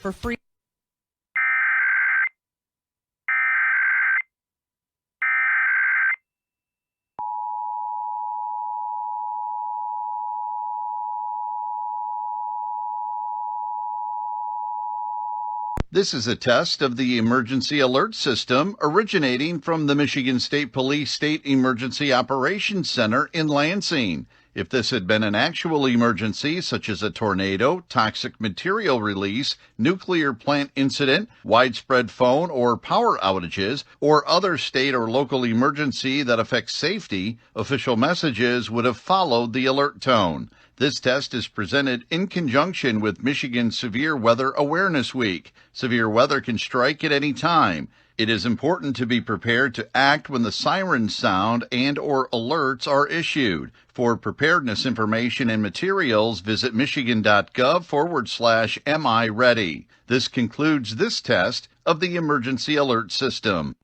for free. This is a test of the emergency alert system originating from the Michigan State Police State Emergency Operations Center in Lansing. If this had been an actual emergency, such as a tornado, toxic material release, nuclear plant incident, widespread phone or power outages, or other state or local emergency that affects safety, official messages would have followed the alert tone. This test is presented in conjunction with Michigan Severe Weather Awareness Week. Severe weather can strike at any time. It is important to be prepared to act when the sirens sound and or alerts are issued. For preparedness information and materials, visit michigan.gov/MI Ready. This concludes this test of the emergency alert system.